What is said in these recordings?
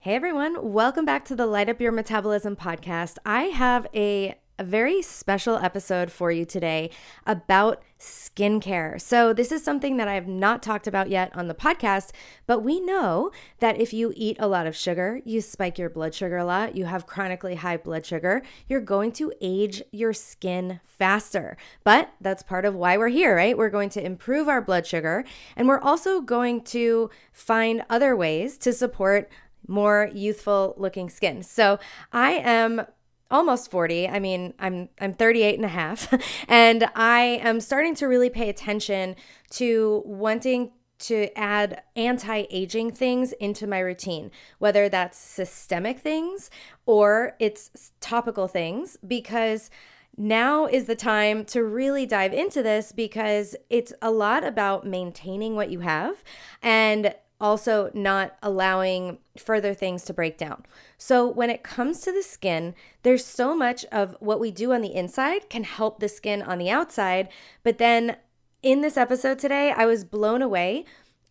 Hey everyone, welcome back to the Light Up Your Metabolism podcast. I have a very special episode for you today about skincare. So, this is something that I have not talked about yet on the podcast, but we know that if you eat a lot of sugar, you spike your blood sugar a lot, you have chronically high blood sugar, you're going to age your skin faster. But that's part of why we're here, right? We're going to improve our blood sugar, and we're also going to find other ways to support more youthful looking skin. So I am almost 40. I mean, I'm 38 and a half, and I am starting to really pay attention to wanting to add anti-aging things into my routine, whether that's systemic things or it's topical things, because now is the time to really dive into this because it's a lot about maintaining what you have and also not allowing further things to break down. So when it comes to the skin, there's so much of what we do on the inside can help the skin on the outside. But then in this episode today, I was blown away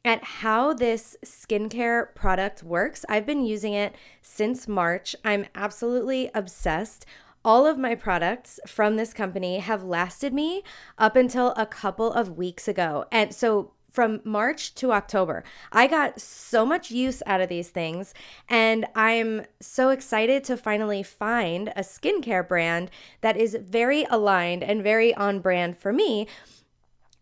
at how this skincare product works. I've been using it since March. I'm absolutely obsessed. All of my products from this company have lasted me up until a couple of weeks ago. And so from March to October, I got so much use out of these things, and I'm so excited to finally find a skincare brand that is very aligned and very on brand for me.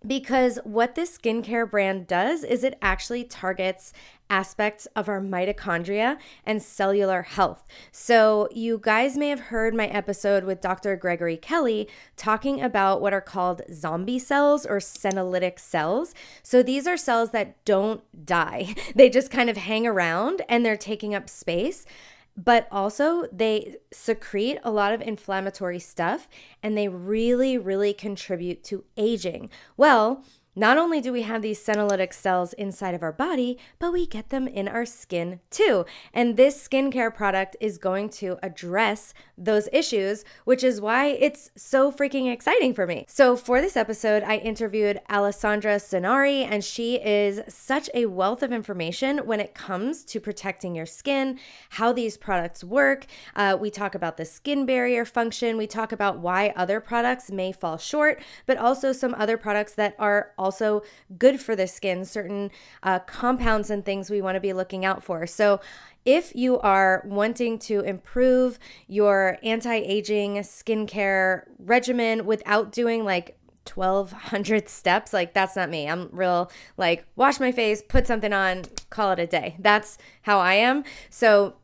Because what this skincare brand does is it actually targets aspects of our mitochondria and cellular health. So, you guys may have heard my episode with Dr. Gregory Kelly talking about what are called zombie cells or senolytic cells. So, these are cells that don't die, they just kind of hang around and they're taking up space. But also, they secrete a lot of inflammatory stuff and they really, really contribute to aging. Well, not only do we have these senolytic cells inside of our body, but we get them in our skin too. And this skincare product is going to address those issues, which is why it's so freaking exciting for me. So for this episode, I interviewed Alessandra Zonari, and she is such a wealth of information when it comes to protecting your skin, how these products work. We talk about the skin barrier function. We talk about why other products may fall short, but also some other products that are also good for the skin, certain compounds and things we want to be looking out for. So if you are wanting to improve your anti-aging skincare regimen without doing like 1,200 steps, like that's not me. I'm real like wash my face, put something on, call it a day. That's how I am. So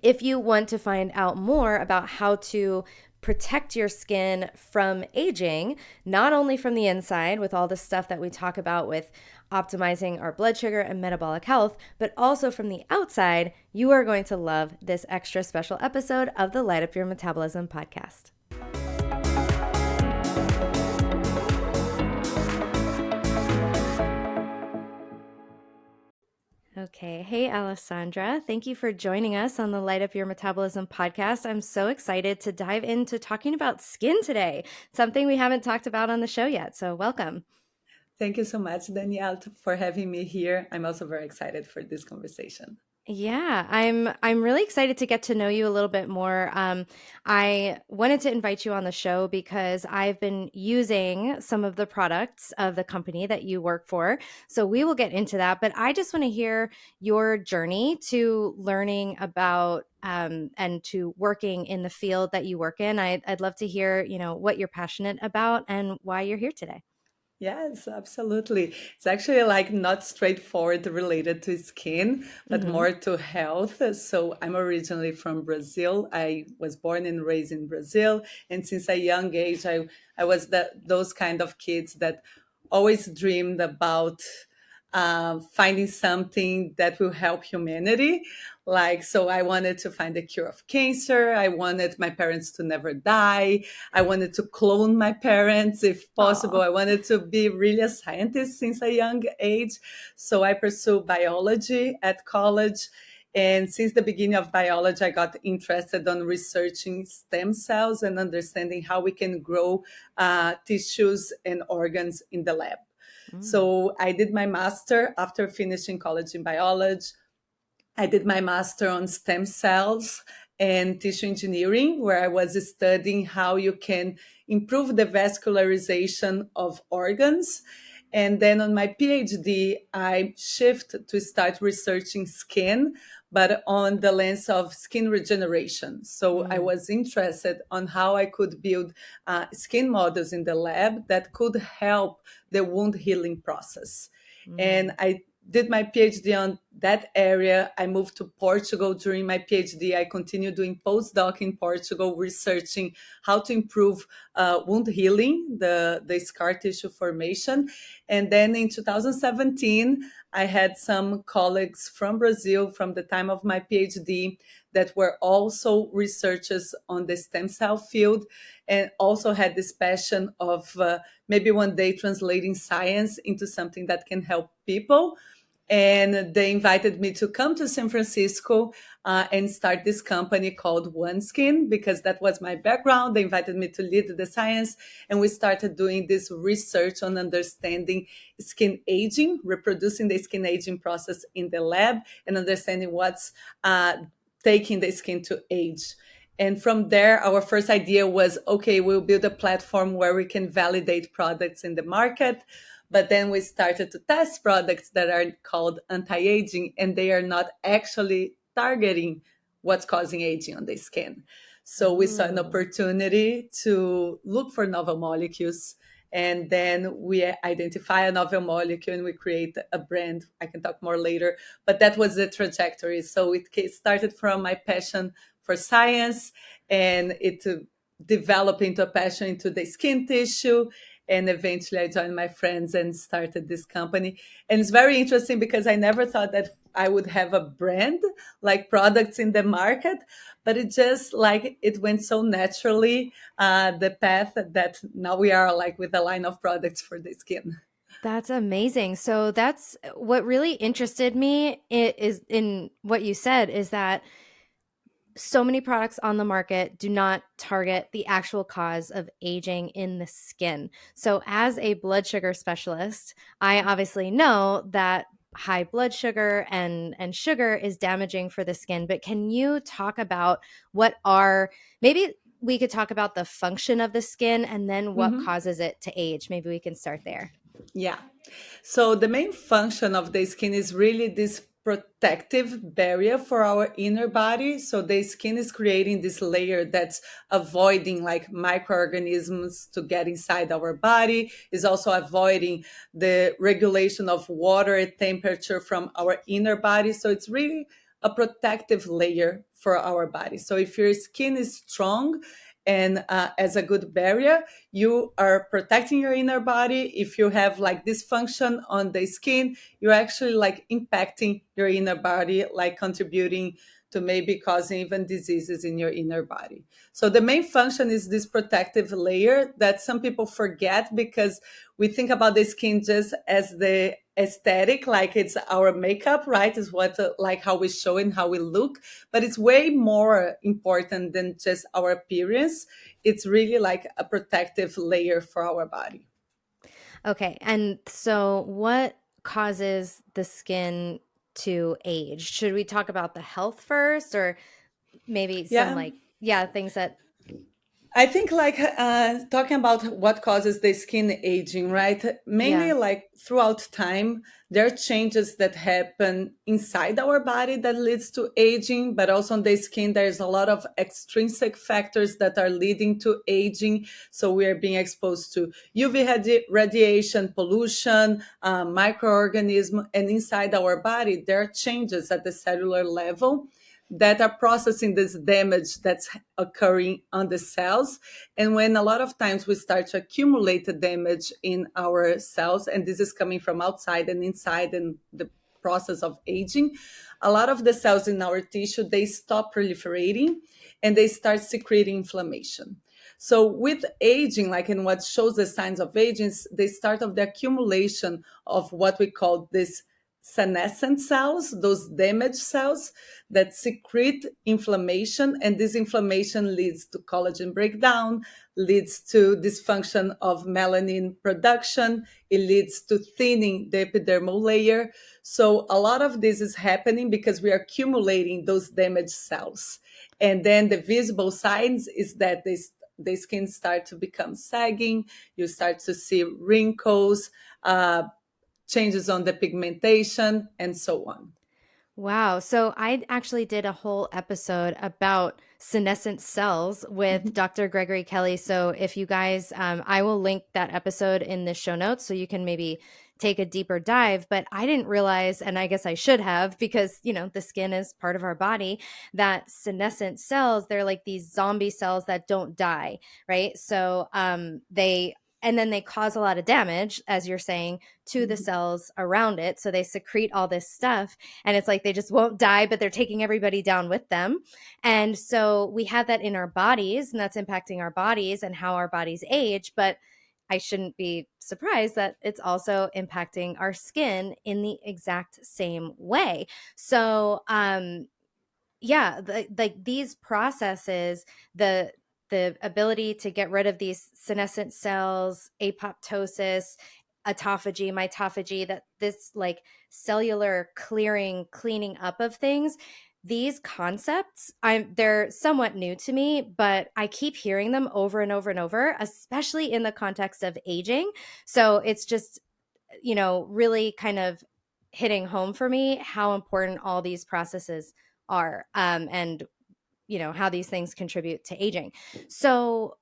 if you want to find out more about how to protect your skin from aging, not only from the inside with all the stuff that we talk about with optimizing our blood sugar and metabolic health, but also from the outside, you are going to love this extra special episode of the Light Up Your Metabolism podcast. Okay. Hey, Alessandra. Thank you for joining us on the Light Up Your Metabolism podcast. I'm so excited to dive into talking about skin today, something we haven't talked about on the show yet. So welcome. Thank you so much, Danielle, for having me here. I'm also very excited for this conversation. Yeah, I'm really excited to get to know you a little bit more. I wanted to invite you on the show because I've been using some of the products of the company that you work for. So we will get into that, but I just want to hear your journey to learning about and to working in the field that you work in. I'd love to hear, what you're passionate about and why you're here today. Yes, absolutely. It's actually like not straightforward related to skin, but Mm-hmm. more to health. So I'm originally from Brazil. I was born and raised in Brazil. And since a young age, I was those kind of kids that always dreamed about finding something that will help humanity. Like, so I wanted to find a cure of cancer. I wanted my parents to never die. I wanted to clone my parents if possible. Oh, I wanted to be really a scientist since a young age. So I pursued biology at college. And since the beginning of biology, I got interested on researching stem cells and understanding how we can grow tissues and organs in the lab. mm, So I did my master after finishing college in biology. I did my master on stem cells and tissue engineering, where I was studying how you can improve the vascularization of organs. And then on my PhD, I shift to start researching skin, but on the lens of skin regeneration. So I Mm, was interested on how I could build skin models in the lab that could help the wound healing process. And mm. I did my PhD on that area. I moved to Portugal during my PhD. I continued doing postdoc in Portugal, researching how to improve wound healing, the scar tissue formation. And then in 2017, I had some colleagues from Brazil from the time of my PhD that were also researchers on the stem cell field and also had this passion of maybe one day translating science into something that can help people. And they invited me to come to San Francisco and start this company called OneSkin because that was my background. They invited me to lead the science, and we started doing this research on understanding skin aging, reproducing the skin aging process in the lab, and understanding what's taking the skin to age. And from there, our first idea was, okay, we'll build a platform where we can validate products in the market. But then we started to test products that are called anti-aging, and they are not actually targeting what's causing aging on the skin. So we saw an Ooh. opportunity to look for novel molecules. And then we identify a novel molecule and we create a brand. I can talk more later, but that was the trajectory. So it started from my passion for science, and it developed into a passion into the skin tissue, and eventually I joined my friends and started this company. And it's very interesting because I never thought that I would have a brand like products in the market, but it just like it went so naturally, the path that now we are like with a line of products for the skin. That's amazing. So that's what really interested me is in what you said is that so many products on the market do not target the actual cause of aging in the skin. So, as a blood sugar specialist, I obviously know that high blood sugar and sugar is damaging for the skin. But can you talk about what are maybe we could talk about the function of the skin and then what Mhm. causes it to age? Maybe we can start there. Yeah. So the main function of the skin is really this protective barrier for our inner body. So the skin is creating this layer that's avoiding like microorganisms to get inside our body, is also avoiding the regulation of water temperature from our inner body. So it's really a protective layer for our body. So if your skin is strong and as a good barrier, you are protecting your inner body. If you have like dysfunction on the skin, you're actually like impacting your inner body, like contributing to maybe causing even diseases in your inner body. So the main function is this protective layer that some people forget because we think about the skin just as the aesthetic, like it's our makeup, right? Is what like how we show and how we look, but it's way more important than just our appearance. It's really like a protective layer for our body. Okay. And so, what causes the skin to age? Should we talk about the health first or maybe some Yeah. like, yeah, things that, I think like talking about what causes the skin aging, right? Mainly yeah. like throughout time, there are changes that happen inside our body that leads to aging, but also on the skin, there's a lot of extrinsic factors that are leading to aging. So we are being exposed to UV radiation, pollution, microorganism, and inside our body, there are changes at the cellular level that are processing this damage that's occurring on the cells. And when a lot of times we start to accumulate the damage in our cells, and this is coming from outside and inside and the process of aging, a lot of the cells in our tissue, they stop proliferating and they start secreting inflammation. So with aging, like in what shows the signs of aging, is the start of the accumulation of what we call this senescent cells, those damaged cells that secrete inflammation, and this inflammation leads to collagen breakdown, leads to dysfunction of melanin production, it leads to thinning the epidermal layer. So a lot of this is happening because we are accumulating those damaged cells. And then the visible signs is that the skin start to become sagging, you start to see wrinkles, changes on the pigmentation, and so on. Wow. So I actually did a whole episode about senescent cells with Mhm. Dr. Gregory Kelly. So if you guys, I will link that episode in the show notes so you can maybe take a deeper dive. But I didn't realize, and I guess I should have, because, the skin is part of our body, that senescent cells, they're like these zombie cells that don't die, right? So and then they cause a lot of damage, as you're saying, to the Mhm. cells around it. So they secrete all this stuff and it's like they just won't die, but they're taking everybody down with them. And so we have that in our bodies, and that's impacting our bodies and how our bodies age. But I shouldn't be surprised that it's also impacting our skin in the exact same way. So, yeah, like these processes, the ability to get rid of these senescent cells, apoptosis, autophagy, mitophagy, that this like cellular cleaning up of things, these concepts, they're somewhat new to me, but I keep hearing them over and over and over, especially in the context of aging. So it's just, really kind of hitting home for me how important all these processes are, and how these things contribute to aging. So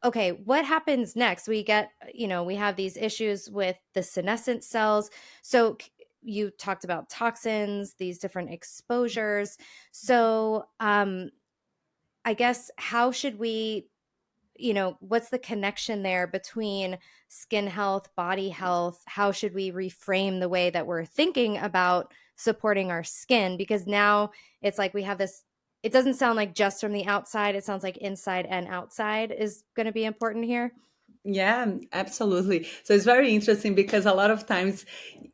okay, what happens next? We get, we have these issues with the senescent cells. So you talked about toxins, these different exposures. So I guess how should we, what's the connection there between skin health, body health? How should we reframe the way that we're thinking about supporting our skin? Because now it's like we have this, it doesn't sound like just from the outside, it sounds like inside and outside is going to be important here. Yeah, absolutely. So it's very interesting because a lot of times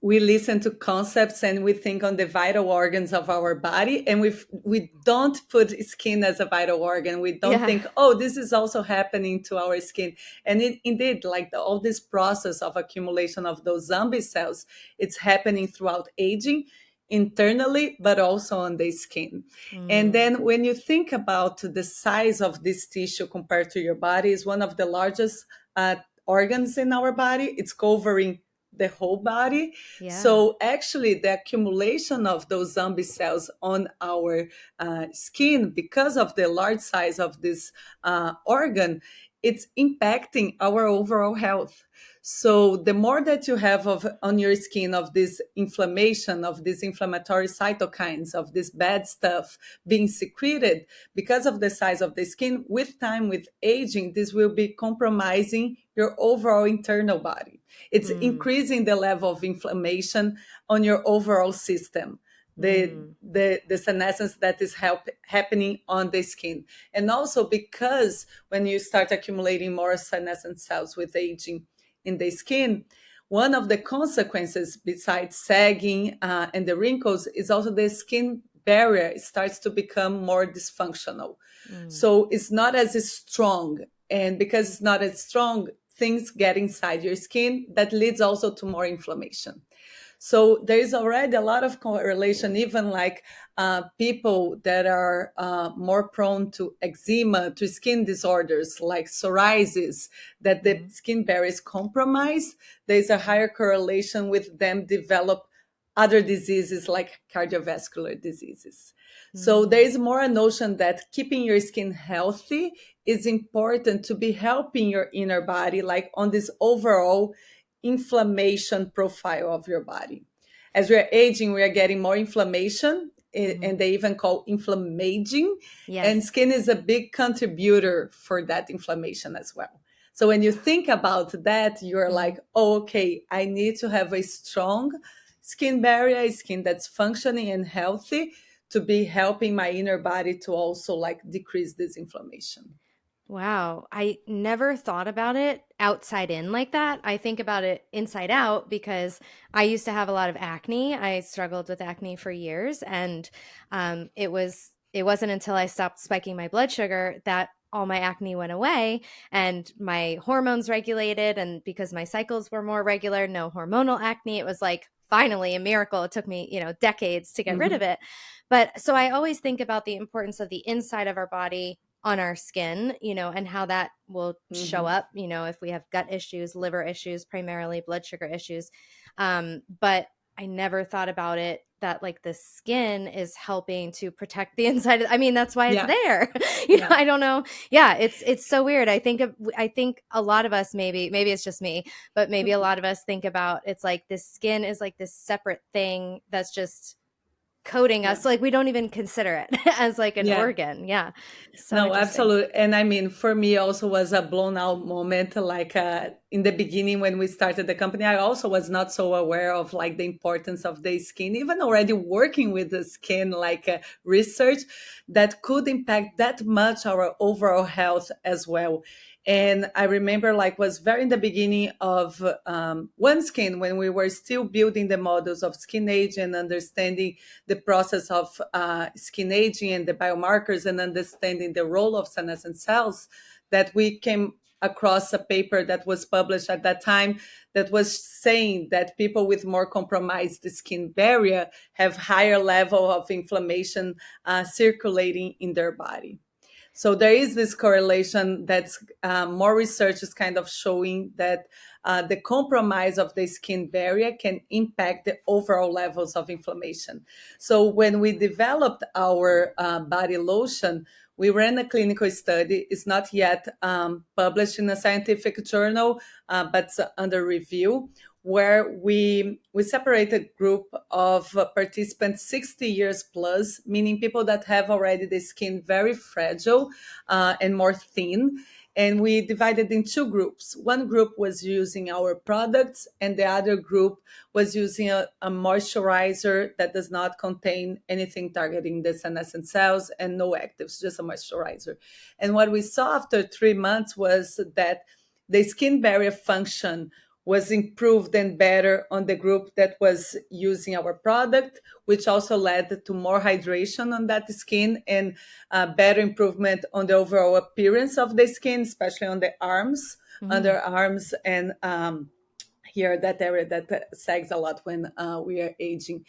we listen to concepts and we think on the vital organs of our body, and we don't put skin as a vital organ. We don't Yeah. think, oh, this is also happening to our skin. And indeed, like all this process of accumulation of those zombie cells, it's happening throughout aging internally, but also on the skin. And Mm, then when you think about the size of this tissue compared to your body, is one of the largest uh, organs in our body. It's covering the whole body. yeah. So actually, the accumulation of those zombie cells on our skin, because of the large size of this organ, it's impacting our overall health. So the more that you have of on your skin of this inflammation, of these inflammatory cytokines, of this bad stuff being secreted, because of the size of the skin, with time, with aging, this will be compromising your overall internal body. It's Mm, increasing the level of inflammation on your overall system. mm, The senescence that is happening on the skin. And also because when you start accumulating more senescent cells with aging in the skin, one of the consequences besides sagging and the wrinkles is also the skin barrier starts to become more dysfunctional. mm, So it's not as strong. And because it's not as strong, things get inside your skin that leads also to more inflammation. So there is already a lot of correlation, even like people that are more prone to eczema, to skin disorders like psoriasis, that the mm, skin barrier is compromised. There's a mm, higher correlation with them develop other diseases like cardiovascular diseases. So there mm, is more a notion that keeping your skin healthy is important to be helping your inner body, like on this overall inflammation profile of your body. As we are aging, we are getting more inflammation, and mm. they even call inflammaging. And Yes. skin is a big contributor for that inflammation as well. So when you think about that, you're Mm. like, oh, okay, I need to have a strong skin barrier, a skin that's functioning and healthy to be helping my inner body to also like decrease this inflammation. Wow. I never thought about it outside in like that. I think about it inside out because I used to have a lot of acne. I struggled with acne for years, and it wasn't until I stopped spiking my blood sugar that all my acne went away and my hormones regulated, and because my cycles were more regular, no hormonal acne. It was like finally a miracle. It took me, decades to get rid of Hmm. it. But so I always think about the importance of the inside of our body on our skin, and how that will show Hmm. up, if we have gut issues, liver issues, primarily blood sugar issues. But I never thought about it that like the skin is helping to protect the inside I mean, that's why it's Yeah, there. yeah. I don't know. Yeah, it's so weird. I think a lot of us, maybe it's just me, but maybe a lot of us think about it's like this skin is like this separate thing that's just coating Yeah. us, like we don't even consider it as like an Yeah. organ. Yeah. So No, interesting. absolutely. And I mean, for me also was a blown out moment. Like in the beginning when we started the company, I also was not so aware of like the importance of the skin, even already working with the skin, like research that could impact that much our overall health as well. And I remember like was very in the beginning of OneSkin when we were still building the models of skin age and understanding the process of skin aging and the biomarkers and understanding the role of senescent cells, that we came across a paper that was published at that time that was saying that people with more compromised skin barrier have higher level of inflammation circulating in their body. So there is this correlation that's more research is kind of showing that the compromise of the skin barrier can impact the overall levels of inflammation. So when we developed our body lotion, we ran a clinical study. It's not yet published in a scientific journal, but it's under review, where we separate a group of participants 60 years plus, meaning people that have already the skin very fragile and more thin. And we divided in two groups. One group was using our products, and the other group was using a moisturizer that does not contain anything targeting the senescent cells and no actives, just a moisturizer. And what we saw after 3 months was that the skin barrier function was improved and better on the group that was using our product, which also led to more hydration on that skin and better improvement on the overall appearance of the skin, especially on the arms, Mm. underarms, and here that area that sags a lot when we are aging.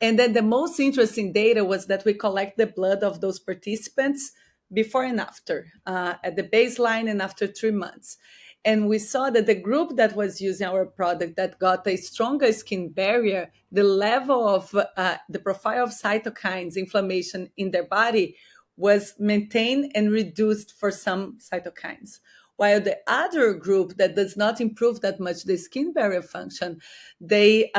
And then the most interesting data was that we collect the blood of those participants before and after, at the baseline and after 3 months. And we saw that the group that was using our product that got a stronger skin barrier, the level of the profile of cytokines, inflammation in their body was maintained and reduced for some cytokines. While the other group that does not improve that much the skin barrier function, they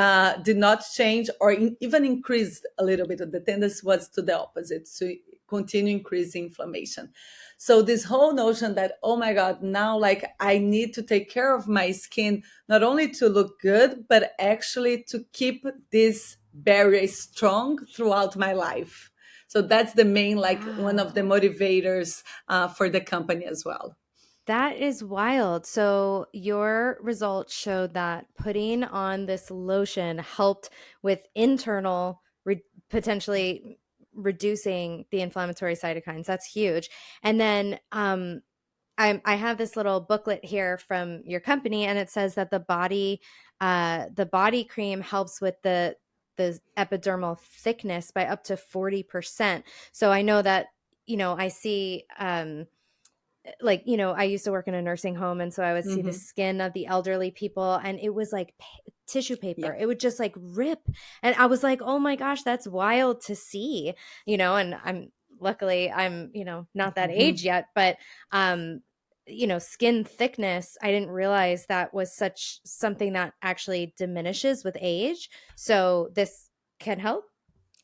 did not change or even increased a little bit. The tendency was to the opposite, to continue increasing inflammation. So this whole notion that, oh my God, now like I need to take care of my skin, not only to look good, but actually to keep this barrier strong throughout my life. So that's the main, like one of the Wow. motivators for the company as well. That is wild. So your results showed that putting on this lotion helped with internal potentially reducing the inflammatory cytokines. That's huge. And then I have this little booklet here from your company, and it says that the body cream helps with the epidermal thickness by up to 40%. So I know that, I see like, I used to work in a nursing home, and so I would see the Hmm. skin of the elderly people, and it was like tissue Yeah. paper. It would just like rip. And I was like, oh my gosh, that's wild to see, and luckily I'm, not that age Mhm. yet, but skin thickness, I didn't realize that was such something that actually diminishes with age. So this can help.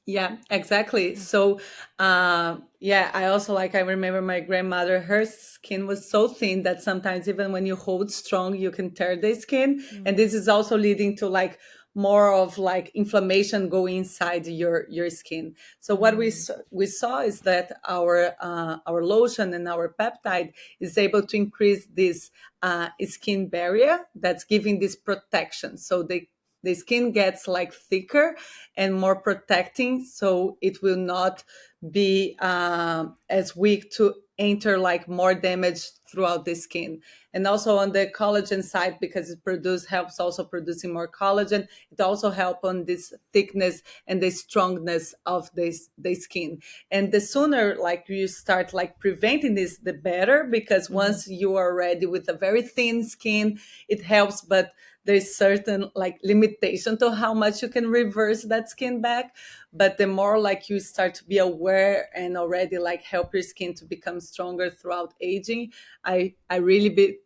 Yeah, exactly. So, yeah, I also like, I remember my grandmother, her skin was so thin that sometimes even when you hold strong, you can tear the skin. And Mm. this is also leading to like more of like inflammation going inside your skin. So what we saw is that our lotion and our peptide is able to increase this skin barrier that's giving this protection. So the skin gets like thicker and more protecting, so it will not be as weak to enter like more damage throughout the skin. And also on the collagen side, because helps also producing more collagen, it also help on this thickness and the strongness of the skin. And the sooner like you start like preventing this, the better, because once you are ready with a very thin skin, it helps, but there's certain like limitation to how much you can reverse that skin back. But the more like you start to be aware and already like help your skin to become stronger throughout aging, I really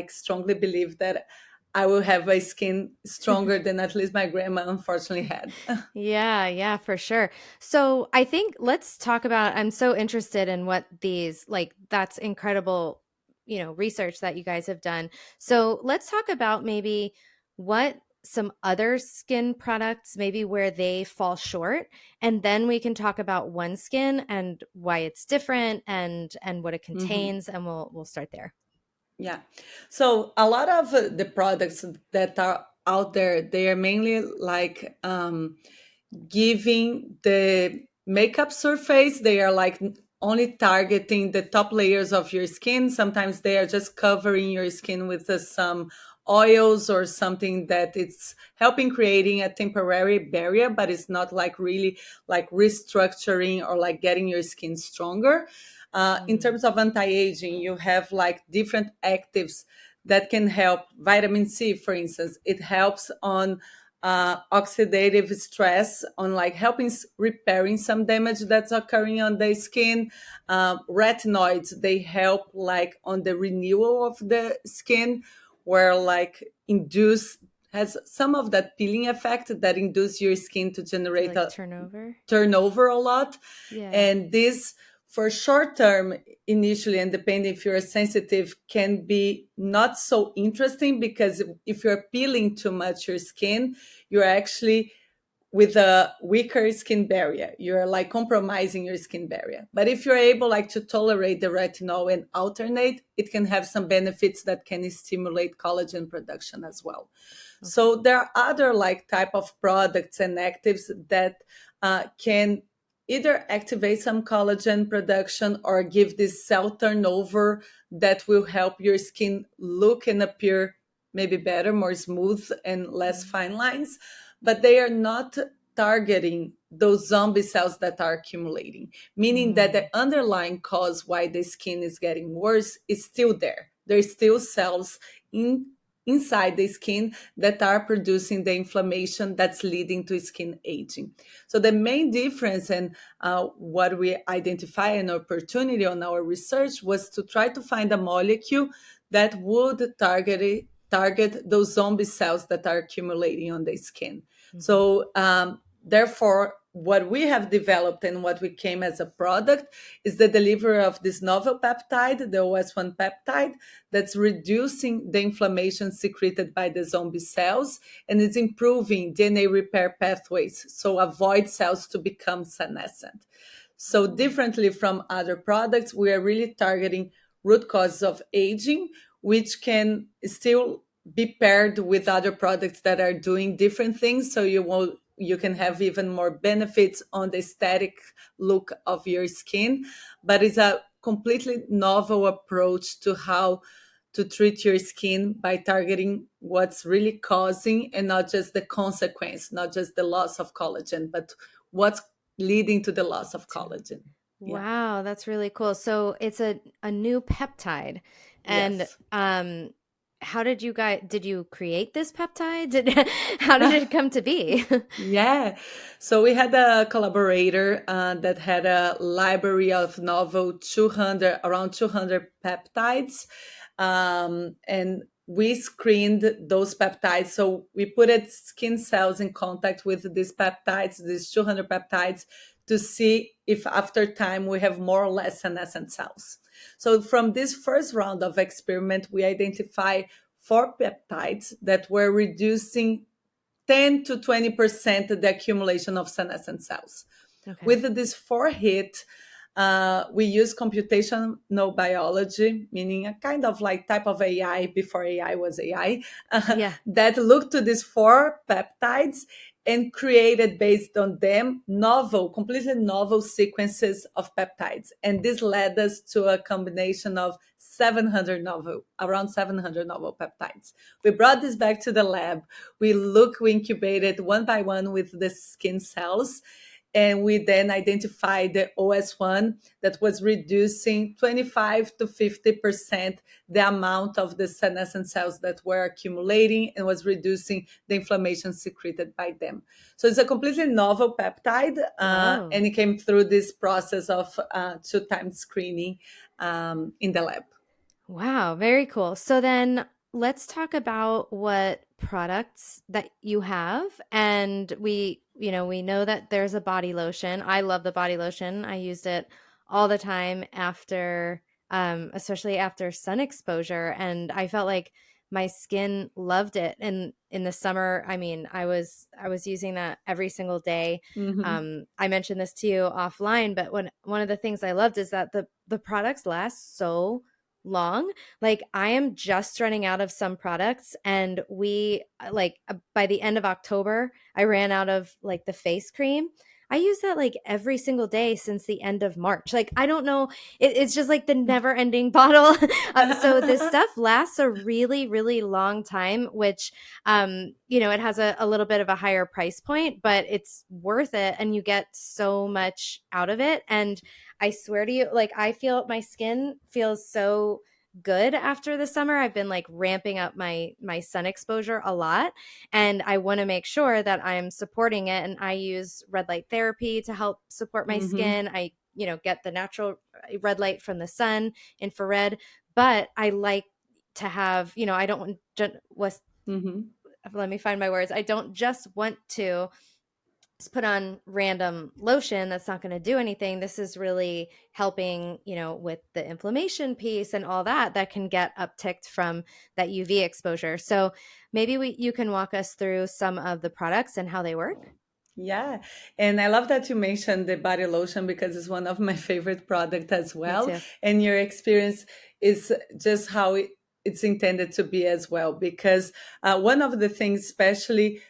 strongly believe that I will have a skin stronger than at least my grandma unfortunately had. Yeah, yeah, for sure. So I think let's talk about, I'm so interested in what these, like, that's incredible, research that you guys have done. So let's talk about maybe what some other skin products, maybe where they fall short, and then we can talk about OneSkin and why it's different and what it Mhm. contains, and we'll start there. Yeah. So a lot of the products that are out there, they are mainly like giving the makeup surface. They are like only targeting the top layers of your skin. Sometimes they are just covering your skin with some oils or something that it's helping creating a temporary barrier, but it's not like really like restructuring or like getting your skin stronger. In Mm. terms of anti-aging, you have like different actives that can help. Vitamin C, for instance, it helps on oxidative stress, on like helping repairing some damage that's occurring on the skin. Retinoids, they help like on the renewal of the skin, where like induce has some of that peeling effect that induce your skin to To generate like a turnover. turnover a lot. Yeah. And this for short term initially, and depending if you're sensitive, can be not so interesting, because if you're peeling too much your skin, you're actually with a weaker skin barrier, you're like compromising your skin barrier. But if you're able like to tolerate the retinol and alternate, it can have some benefits that can stimulate collagen production as well. Okay. So there are other like type of products and actives that can either activate some collagen production or give this cell turnover that will help your skin look and appear maybe better, more smooth and less Mm. fine lines. But they are not targeting those zombie cells that are accumulating, meaning that the Mm. underlying cause why the skin is getting worse is still there. There's still cells in inside the skin that are producing the inflammation that's leading to skin aging. So the main difference, and what we identify an opportunity on our research, was to try to find a molecule that would target those zombie cells that are accumulating on the skin. Mhm. So therefore, what we have developed and what we came as a product is the delivery of this novel peptide, the OS1 peptide, that's reducing the inflammation secreted by the zombie cells, and it's improving DNA repair pathways, so avoid cells to become senescent. So Oh. differently from other products, we are really targeting root causes of aging, which can still be paired with other products that are doing different things. So you can have even more benefits on the aesthetic look of your skin. But it's a completely novel approach to how to treat your skin by targeting what's really causing, and not just the consequence, not just the loss of collagen, but what's leading to the loss of To collagen. Yeah. Wow, that's really cool. So it's a new peptide. And Yes. how did you create this peptide? How did it come to be? Yeah. So we had a collaborator that had a library of novel 200, around 200 peptides. And we screened those peptides. So we put skin cells in contact with these peptides, these 200 peptides, to see if after time we have more or less senescent cells. So from this first round of experiment, we identify four peptides that were reducing 10 to 20% the accumulation of senescent cells. Okay. With this 4-hit, we use computational biology, meaning a kind of like type of AI before AI was AI, Yeah. that looked to these 4 peptides and created based on them completely novel sequences of peptides. And this led us to a combination of around 700 novel peptides. We brought this back to the lab. We incubated one by one with the skin cells, and we then identified the OS1 that was reducing 25 to 50% the amount of the senescent cells that were accumulating, and was reducing the inflammation secreted by them. So it's a completely novel peptide, Whoa. and it came through this process of 2 times screening in the lab. Wow, very cool. So then let's talk about what products that you have. And we know that there's a body lotion. I love the body lotion. I used it all the time after especially after sun exposure, and I felt like my skin loved it. And in the summer, I mean, I was using that every single day. Mm-hmm. I mentioned this to you offline, but one of the things I loved is that the products last so long. Like I am just running out of some products, and by the end of October, I ran out of like the face cream. I use that like every single day since the end of March. Like I don't know, it's just like the never ending bottle. So this stuff lasts a really, really long time, which it has a little bit of a higher price point, but it's worth it, and you get so much out of it. And I swear to you, like I feel my skin feels so good after the summer. I've been like ramping up my sun exposure a lot, and I want to make sure that I'm supporting it. And I use red light therapy to help support my Mm-hmm. skin. I get the natural red light from the sun, infrared, but I like to have, I don't want was Mm-hmm. let me find my words. I don't just want to put on random lotion that's not going to do anything. This is really helping, with the inflammation piece and all that can get upticked from that UV exposure. So maybe you can walk us through some of the products and how they work. Yeah, and I love that you mentioned the body lotion because it's one of my favorite products as Me well. too. And your experience is just how it's intended to be as well. Because one of the things, especially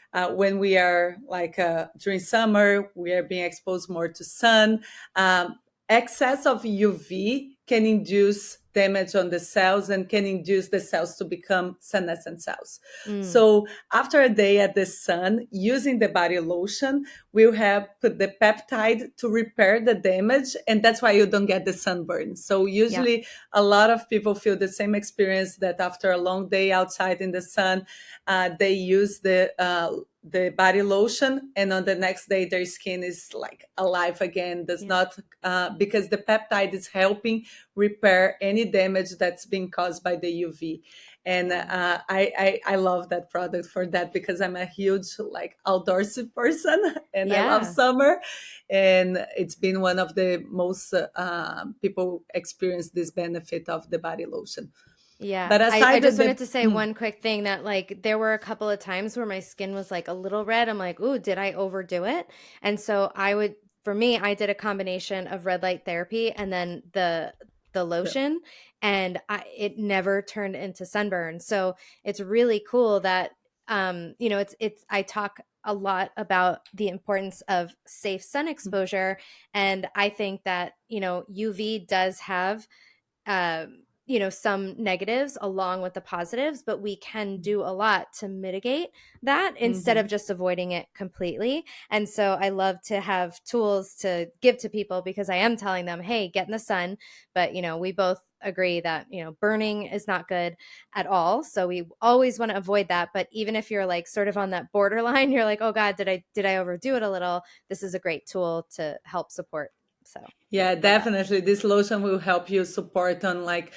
when we are like during summer, we are being exposed more to sun. Excess of UV can induce damage on the cells and can induce the cells to become senescent cells. Mm, So after a day at the sun, using the body lotion, we'll have put the peptide to repair the damage, and that's why you don't get the sunburn. So yeah. usually a lot of people feel the same experience that after a long day outside in the sun, they use the body lotion, and on the next day their skin is like alive again. Does Yeah. not because the peptide is helping repair any damage that's been caused by the UV. And Wow. I love that product for that because I'm a huge like outdoorsy person and I love Yeah. summer, and it's been one of the most people experience this benefit of the body lotion. Yeah. But I aside just of wanted the to say one quick thing that like there were a couple of times where my skin was like a little red. I'm like, ooh, did I overdo it? And so for me, I did a combination of red light therapy and then the lotion, and it never turned into sunburn. So it's really cool that I talk a lot about the importance of safe sun exposure, and I think that, UV does have some negatives along with the positives, but we can do a lot to mitigate that instead of Mhm. just avoiding it completely. And so I love to have tools to give to people because I am telling them, hey, get in the sun. But, we both agree that, burning is not good at all. So we always want to avoid that. But even if you're like sort of on that borderline, you're like, oh God, did I overdo it a little? This is a great tool to help support. So Yeah, love that. definitely. This lotion will help you support on like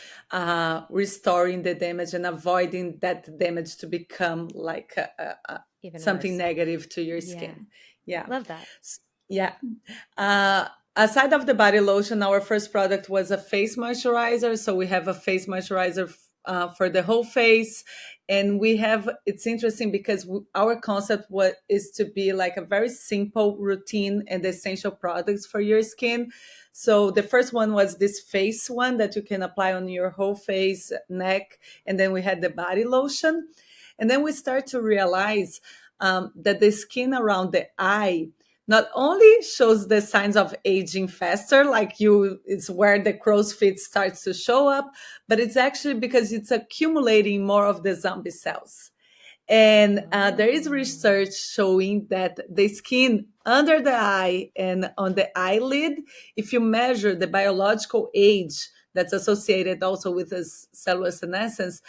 restoring the damage and avoiding that damage to become like Even something worse. negative to your Yeah. skin. Yeah. Love that. Yeah. Uh, Aside of the body lotion, our first product was a face moisturizer. So we have a face moisturizer for the whole face. And it's interesting because our concept is to be like a very simple routine and essential products for your skin. So the first one was this face one that you can apply on your whole face, neck, and then we had the body lotion. And then we start to realize that the skin around the eye not only shows the signs of aging faster, it's where the crow's feet starts to show up, but it's actually because it's accumulating more of the zombie cells. And there is research showing that the skin under the eye and on the eyelid, if you measure the biological age that's associated also with this cellular senescence,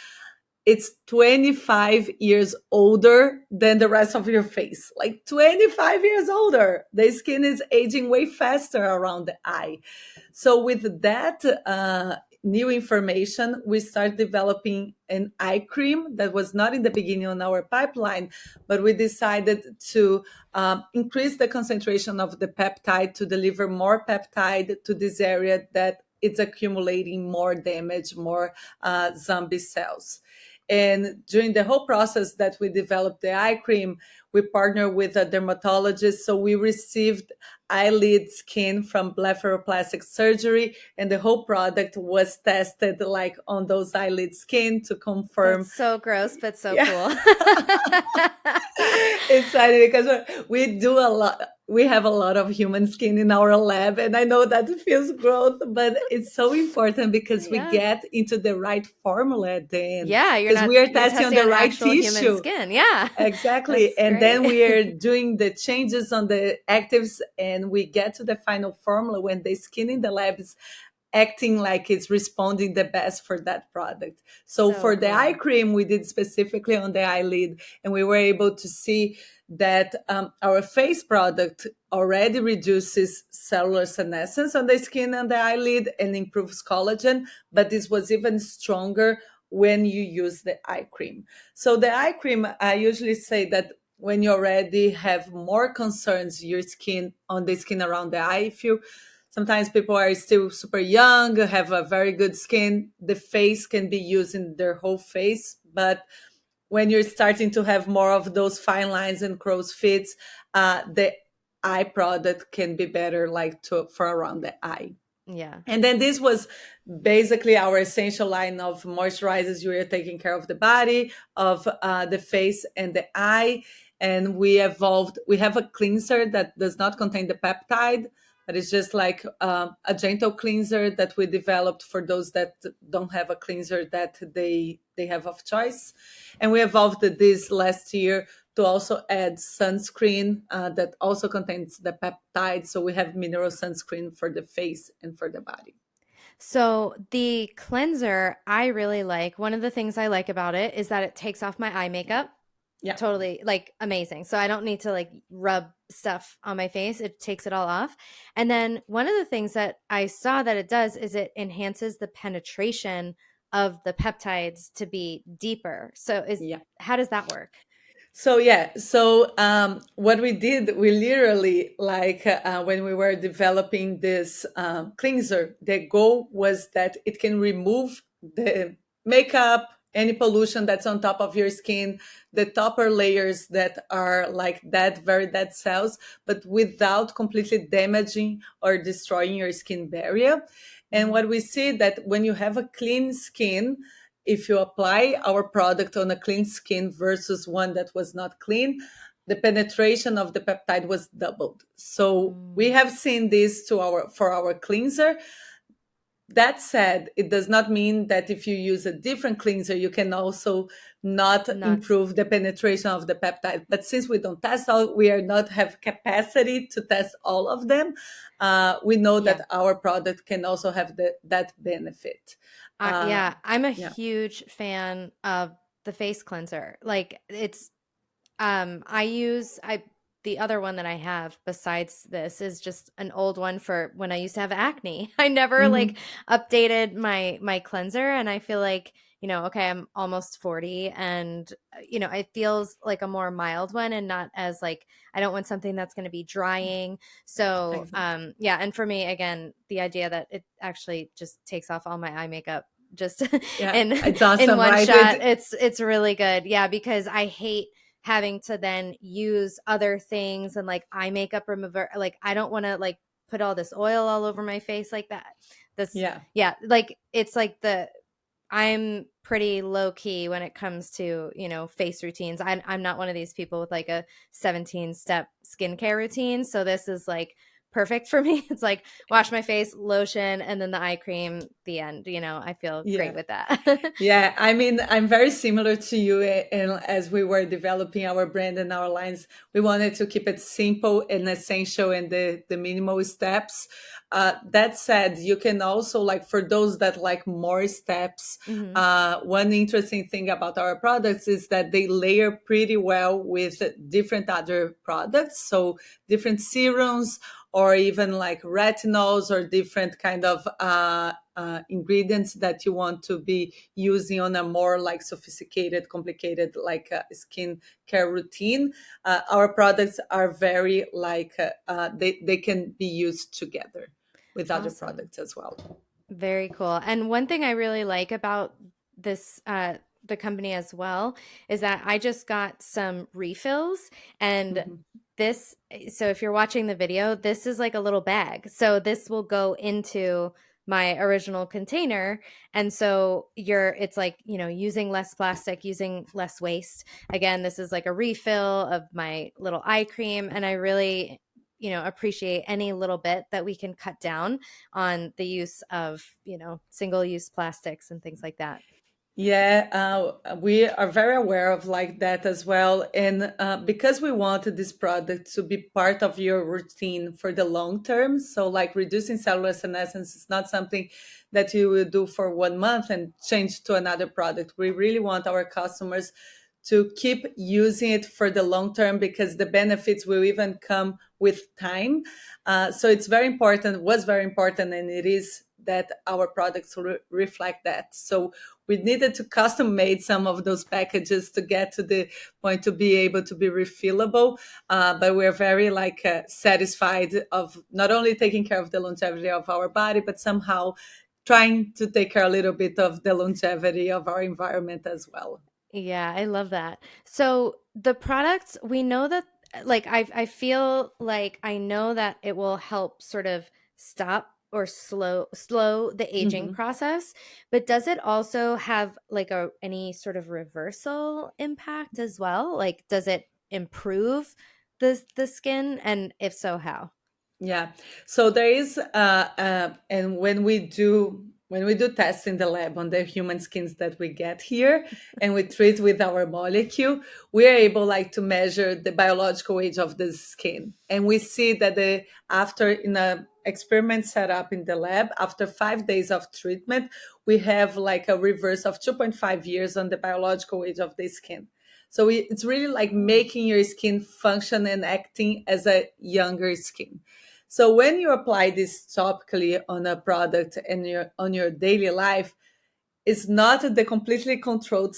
it's 25 years older than the rest of your face. Like 25 years older. The skin is aging way faster around the eye. So with that new information, we start developing an eye cream that was not in the beginning on our pipeline, but we decided to increase the concentration of the peptide to deliver more peptide to this area that it's accumulating more damage, more zombie cells. And during the whole process that we developed the eye cream, we partnered with a dermatologist. So we received eyelid skin from blepharoplastic surgery, and the whole product was tested like on those eyelid skin to confirm. That's so gross, but so cool. It's funny because we do a lot. We have a lot of human skin in our lab, and I know that it feels gross, but it's so important because we get into the right formula at the end. Yeah, because we are testing on the right tissue. Human skin. Yeah, exactly. And then we are doing the changes on the actives, and we get to the final formula when the skin in the lab is acting like it's responding the best for that product. So for the eye cream, we did specifically on the eyelid, and we were able to see that our face product already reduces cellular senescence on the skin and the eyelid and improves collagen, but this was even stronger when you use the eye cream. So the eye cream, I usually say that when you already have more concerns, your skin on the skin around the eye, sometimes people are still super young, have a very good skin. The face can be used in their whole face. But when you're starting to have more of those fine lines and crow's feet, the eye product can be better for around the eye. Yeah. And then this was basically our essential line of moisturizers. We are taking care of the body, of the face and the eye. And we have a cleanser that does not contain the peptide, but it's just like a gentle cleanser that we developed for those that don't have a cleanser that they have of choice. And we evolved this last year to also add sunscreen that also contains the peptide. So we have mineral sunscreen for the face and for the body. So the cleanser I really like. One of the things I like about it is that it takes off my eye makeup. Yeah. Totally, like amazing. So I don't need to like rub stuff on my face. It takes it all off. And then one of the things that I saw that it does is it enhances the penetration of the peptides to be deeper. So how does that work? So what we did, we literally when we were developing this cleanser, the goal was that it can remove the makeup, any pollution that's on top of your skin, the topper layers that are like very dead cells, but without completely damaging or destroying your skin barrier. And what we see that when you have a clean skin, if you apply our product on a clean skin versus one that was not clean, the penetration of the peptide was doubled. So we have seen this for our cleanser. That said, it does not mean that if you use a different cleanser, you can also not improve the penetration of the peptide. But since we don't test we are not have capacity to test all of them. We know that our product can also have that benefit. I'm a huge fan of the face cleanser. Like it's, the other one that I have besides this is just an old one for when I used to have acne. I never like updated my cleanser, and I feel like, okay, I'm almost 40 and, it feels like a more mild one and not as like, I don't want something that's going to be drying. So, and for me, again, the idea that it actually just takes off all my eye makeup just Yeah, in it's in awesome, one right? shot. It's really good. Yeah, because I hate having to then use other things and like eye makeup remover. Like I don't want to like put all this oil all over my face like that. This Yeah. yeah, like it's like the I'm pretty low key when it comes to, face routines. I'm not one of these people with like a 17-step skincare routine. So this is like perfect for me. It's like wash my face, lotion, and then the eye cream, the end. I feel great Yeah. with that. Yeah, I mean, I'm very similar to you. And as we were developing our brand and our lines, we wanted to keep it simple and essential and the minimal steps. That said, you can also like for those that like more steps. Hmm. One interesting thing about our products is that they layer pretty well with different other products. So different serums or even like retinols or different kind of ingredients that you want to be using on a more like sophisticated, complicated like skin care routine. Our products are very like they can be used together with other Awesome. products as well. Very cool. And one thing I really like about this, the company as well, is that I just got some refills and Mhm. this, so if you're watching the video, this is like a little bag. So this will go into my original container. And so it's like, using less plastic, using less waste. Again, this is like a refill of my little eye cream. And I really, appreciate any little bit that we can cut down on the use of, single use plastics and things like that. Yeah, we are very aware of like that as well, and because we wanted this product to be part of your routine for the long term. So, like reducing cellular senescence is not something that you will do for 1 month and change to another product. We really want our customers to keep using it for the long term because the benefits will even come with time. So it's very important, was very important, and it is that our products reflect that. So we needed to custom made some of those packages to get to the point to be able to be refillable. But we're very like satisfied of not only taking care of the longevity of our body, but somehow trying to take care a little bit of the longevity of our environment as well. Yeah, I love that. So the products, we know that like I feel like I know that it will help sort of stop or slow the aging Mhm. process, but does it also have like any sort of reversal impact as well? Like does it improve the skin, and if so, how? Yeah. So there is, and when we do tests in the lab on the human skins that we get here, and we treat with our molecule, we are able like to measure the biological age of the skin, and we see that the after in a experiment set up in the lab, after 5 days of treatment, we have like a reverse of 2.5 years on the biological age of the skin. So it's really like Oh. making your skin function and acting as a younger skin. So when you apply this topically on a product and on your daily life, it's not the completely controlled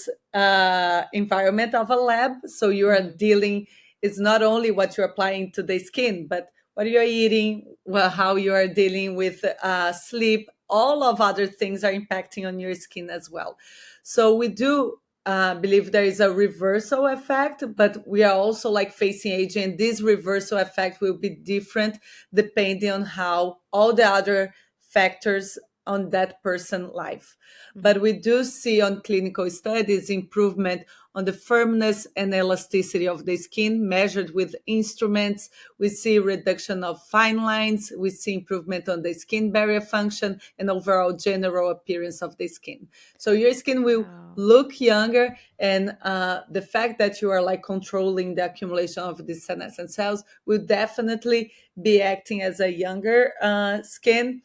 environment of a lab. So you are Hmm. dealing, it's not only what you're applying to the skin, but what you're eating, well, how you are dealing with sleep, all of other things are impacting on your skin as well. So we do believe there is a reversal effect, but we are also like facing aging. And this reversal effect will be different depending on how all the other factors on that person life. But Hmm. we do see on clinical studies improvement on the firmness and elasticity of the skin measured with instruments. We see reduction of fine lines. We see improvement on the skin barrier function and overall general appearance of the skin. So your skin will Wow. look younger, and the fact that you are like controlling the accumulation of these senescent cells will definitely be acting as a younger skin.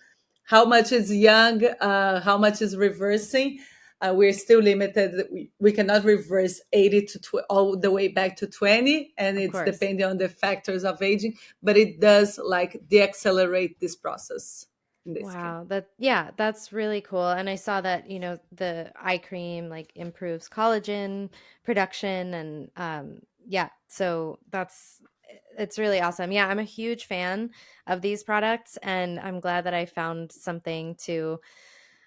How much is young, how much is reversing? We're still limited. We cannot reverse 80 to all the way back to 20, and Of it's course. depending on the factors of aging, but it does like deaccelerate this process in the skin. Wow, yeah, that's really cool. And I saw that, the eye cream like improves collagen production and yeah, so it's really awesome. Yeah, I'm a huge fan of these products and I'm glad that I found something to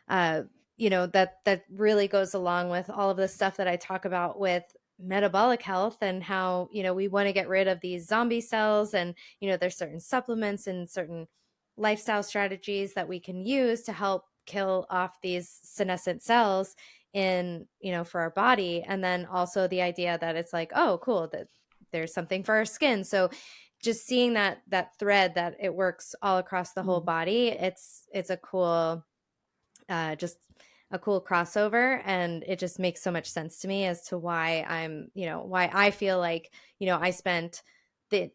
uh that really goes along with all of the stuff that I talk about with metabolic health and how, we want to get rid of these zombie cells. And, there's certain supplements and certain lifestyle strategies that we can use to help kill off these senescent cells for our body. And then also the idea that it's like, oh, cool, that there's something for our skin. So just seeing that thread that it works all across the whole Mhm. body, it's a cool, just a cool crossover, and it just makes so much sense to me as to why why I feel like, I spent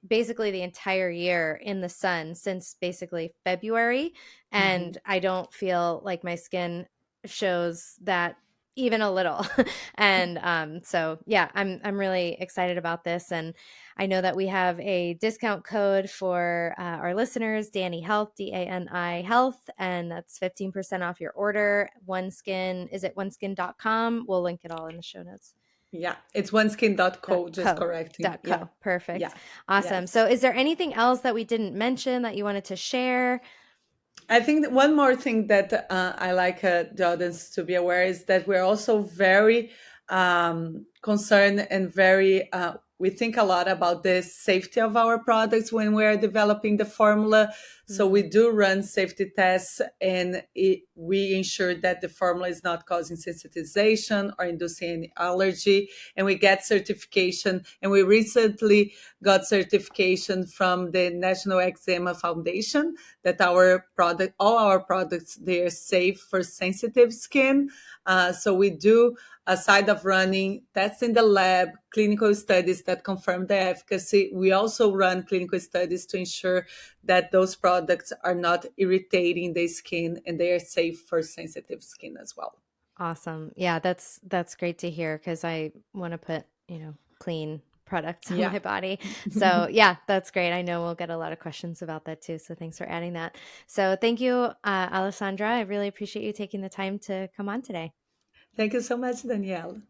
basically the entire year in the sun since basically February, Mhm. and I don't feel like my skin shows that even a little. And so yeah, I'm really excited about this, and I know that we have a discount code for our listeners, Danny Health, DANI Health, and that's 15% off your order. OneSkin, is it oneskin.com? We'll link it all in the show notes. Yeah, it's oneskin.co, just Co. correcting. Yeah. Co. Perfect. Yeah. Awesome. Yes. So is there anything else that we didn't mention that you wanted to share? I think that one more thing that I like the audience to be aware is that we're also very concerned and very, we think a lot about the safety of our products when we are developing the formula. So we Mm, do run safety tests, and we ensure that the formula is not causing sensitization or inducing any allergy. And we get certification. And we recently got certification from the National Eczema Foundation that all our products, they are safe for sensitive skin. So we do, aside of running tests in the lab, clinical studies that confirm the efficacy, we also run clinical studies to ensure that those products are not irritating the skin and they are safe for sensitive skin as well. awesome. Yeah, that's great to hear because I want to put, clean products on Yeah. my body. So yeah, that's great. I know we'll get a lot of questions about that too. So thanks for adding that. So thank you, Alessandra. I really appreciate you taking the time to come on today. Thank you so much, Danielle.